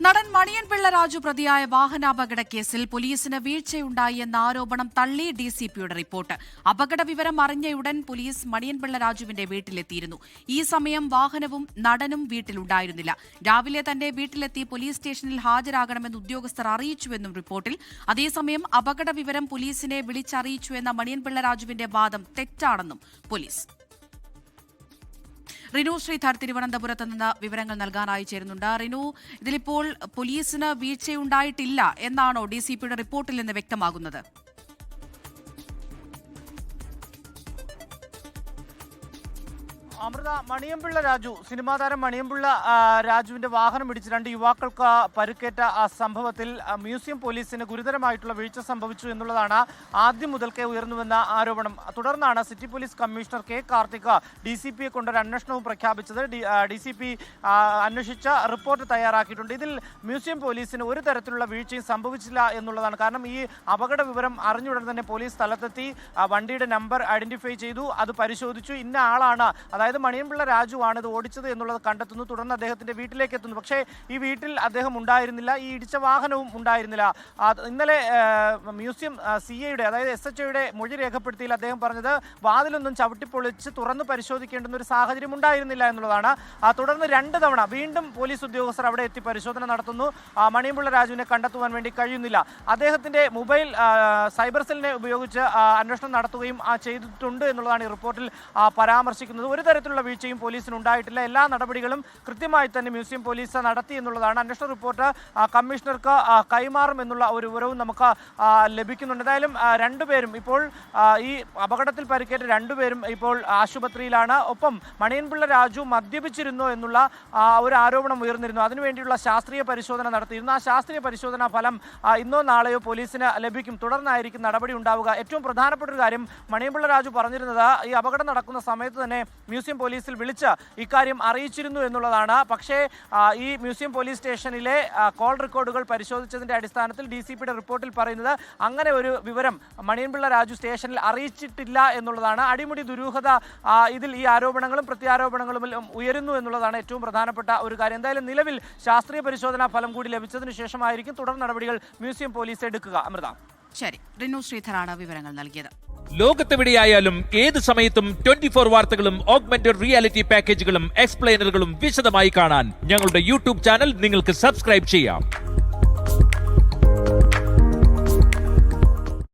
നടൻ മണിയൻ പിള്ള രാജു പ്രതിയായ വാഹനാപകട കേസിൽ പോലീസിന് വീഴ്ചയുണ്ടായി എന്ന ആരോപണം തള്ളി ഡിസിപിയുടെ റിപ്പോർട്ട്. അപകട വിവരം അറിഞ്ഞയുടൻ പോലീസ് മണിയൻ പിള്ള രാജുവിന്റെ വീട്ടിലെത്തിയിരുന്നു. ഈ സമയം വാഹനവും നടനും വീട്ടിലുണ്ടായിരുന്നില്ല. രാവിലെ തന്റെ വീട്ടിലെത്തി പോലീസ് സ്റ്റേഷനിൽ ഹാജരാകണമെന്ന് ഉദ്യോഗസ്ഥർ അറിയിച്ചുവെന്നും റിപ്പോർട്ടിൽ. അതേസമയം അപകട വിവരം പോലീസിനെ വിളിച്ചറിയിച്ചു എന്ന മണിയൻ പിള്ള രാജുവിന്റെ വാദം തെറ്റാണെന്നും പോലീസ്. റിനു ശ്രീധർ തിരുവനന്തപുരത്ത് നിന്ന് വിവരങ്ങൾ നൽകാനായി ചേരുന്നുണ്ട്. റിനു, ഇതിലിപ്പോൾ പോലീസിന് വീഴ്ചയുണ്ടായിട്ടില്ല എന്നാണോ ഡിസിപിയുടെ റിപ്പോർട്ടിൽ നിന്ന് വ്യക്തമാകുന്നത്? അമൃത, മണിയൻപിള്ള രാജു, സിനിമാ താരം മണിയൻപിള്ള രാജുവിന്റെ വാഹനം ഇടിച്ച് 2 യുവാക്കൾക്ക് പരുക്കേറ്റ സംഭവത്തിൽ മ്യൂസിയം പോലീസിന് ഗുരുതരമായിട്ടുള്ള വീഴ്ച സംഭവിച്ചു എന്നുള്ളതാണ് ആദ്യം മുതൽക്കേ ഉയർന്നുവെന്ന ആരോപണം. തുടർന്നാണ് city police commissioner K Karthik DCPയെ കൊണ്ടൊരു അന്വേഷണവും പ്രഖ്യാപിച്ചത്. DCP അന്വേഷിച്ച റിപ്പോർട്ട് തയ്യാറാക്കിയിട്ടുണ്ട്. ഇതിൽ മ്യൂസിയം പോലീസിന് ഒരു തരത്തിലുള്ള വീഴ്ചയും സംഭവിച്ചില്ല എന്നുള്ളതാണ്. കാരണം ഈ അപകട വിവരം അറിഞ്ഞുടൻ തന്നെ പോലീസ് സ്ഥലത്തെത്തി വണ്ടിയുടെ നമ്പർ ഐഡന്റിഫൈ ചെയ്തു, അത് പരിശോധിച്ചു. ഇന്ന ആളാണ്, അതായത് മണിയൻപിള്ള രാജു ആണ് ഇത് ഓടിച്ചത് എന്നുള്ളത് കണ്ടെത്തുന്നു. തുടർന്ന് അദ്ദേഹത്തിന്റെ വീട്ടിലേക്ക് എത്തുന്നു. പക്ഷേ ഈ വീട്ടിൽ അദ്ദേഹം ഉണ്ടായിരുന്നില്ല, ഈ ഇടിച്ച വാഹനവും ഉണ്ടായിരുന്നില്ല. ഇന്നലെ മ്യൂസിയം CIയുടെ അതായത് SHOയുടെ മൊഴി രേഖപ്പെടുത്തിയിൽ അദ്ദേഹം പറഞ്ഞത് വാതിലൊന്നും ചവിട്ടിപ്പൊളിച്ച് തുറന്ന് പരിശോധിക്കേണ്ടുന്ന ഒരു സാഹചര്യം ഉണ്ടായിരുന്നില്ല എന്നുള്ളതാണ്. തുടർന്ന് 2 തവണ വീണ്ടും പോലീസ് ഉദ്യോഗസ്ഥർ അവിടെ എത്തി പരിശോധന നടത്തുന്നു. മണിയൻപിള്ള രാജുവിനെ കണ്ടെത്തുവാൻ വേണ്ടി കഴിയുന്നില്ല. അദ്ദേഹത്തിന്റെ മൊബൈൽ സൈബർ സെല്ലിനെ ഉപയോഗിച്ച് അന്വേഷണം നടത്തുകയും ചെയ്തിട്ടുണ്ട് എന്നുള്ളതാണ് ഈ റിപ്പോർട്ടിൽ പരാമർശിക്കുന്നത്. ഒരു തരത്തിലുള്ള വീഴ്ചയും പോലീസിന് ഉണ്ടായിട്ടില്ല. എല്ലാ നടപടികളും കൃത്യമായി തന്നെ മ്യൂസിയം പോലീസ് നടത്തി എന്നുള്ളതാണ്. അന്വേഷണ റിപ്പോർട്ട് കമ്മീഷണർക്ക് കൈമാറും എന്നുള്ള ഒരു വിവരവും നമുക്ക് ലഭിക്കുന്നുണ്ട്. എന്തായാലും 2 പേരും ഇപ്പോൾ ഈ അപകടത്തിൽ പരിക്കേറ്റ 2 പേരും ഇപ്പോൾ ആശുപത്രിയിലാണ്. ഒപ്പം മണിയൻപിള്ള രാജു മദ്യപിച്ചിരുന്നോ എന്നുള്ള ഒരു ആരോപണം ഉയർന്നിരുന്നു. അതിനുവേണ്ടിയുള്ള ശാസ്ത്രീയ പരിശോധന നടത്തിയിരുന്നു. ആ ശാസ്ത്രീയ പരിശോധനാ ഫലം ഇന്നോ നാളെയോ പോലീസിന് ലഭിക്കും. തുടർന്നായിരിക്കും നടപടി ഉണ്ടാവുക. ഏറ്റവും പ്രധാനപ്പെട്ട ഒരു കാര്യം മണിയൻപിള്ള രാജു പറഞ്ഞിരുന്നത് ഈ അപകടം നടക്കുന്ന സമയത്ത് തന്നെ മ്യൂസിയം പോലീസിൽ വിളിച്ച് ഇക്കാര്യം അറിയിച്ചിരുന്നു എന്നുള്ളതാണ്. പക്ഷേ ഈ മ്യൂസിയം പോലീസ് സ്റ്റേഷനിലെ കോൾ റെക്കോർഡുകൾ പരിശോധിച്ചതിന്റെ അടിസ്ഥാനത്തിൽ DCPയുടെ റിപ്പോർട്ടിൽ പറയുന്നത് അങ്ങനെ ഒരു വിവരം മണിയൻപിള്ള രാജു സ്റ്റേഷനിൽ അറിയിച്ചിട്ടില്ല എന്നുള്ളതാണ്. അടിമുടി ദുരൂഹത ഇതിൽ ഈ ആരോപണങ്ങളും പ്രത്യാരോപണങ്ങളും ഉയരുന്നു എന്നുള്ളതാണ് ഏറ്റവും പ്രധാനപ്പെട്ട ഒരു കാര്യം. എന്തായാലും നിലവിൽ ശാസ്ത്രീയ പരിശോധനാ ഫലം കൂടി ലഭിച്ചതിന് ശേഷമായിരിക്കും തുടർ നടപടികൾ മ്യൂസിയം പോലീസ് എടുക്കുക. അമൃത, ശരി. റിനു ശ്രീധറാണ് വിവരങ്ങൾ നൽകിയത്. ലോകത്തെവിടെയായാലും ഏത് സമയത്തും 24 വാർത്തകളും ഓഗ്മെന്റഡ് റിയാലിറ്റി പാക്കേജുകളും എക്സ്പ്ലെയിനറുകളും വിശദമായി കാണാൻ ഞങ്ങളുടെ YouTube ചാനൽ നിങ്ങൾക്ക് സബ്സ്ക്രൈബ് ചെയ്യാം.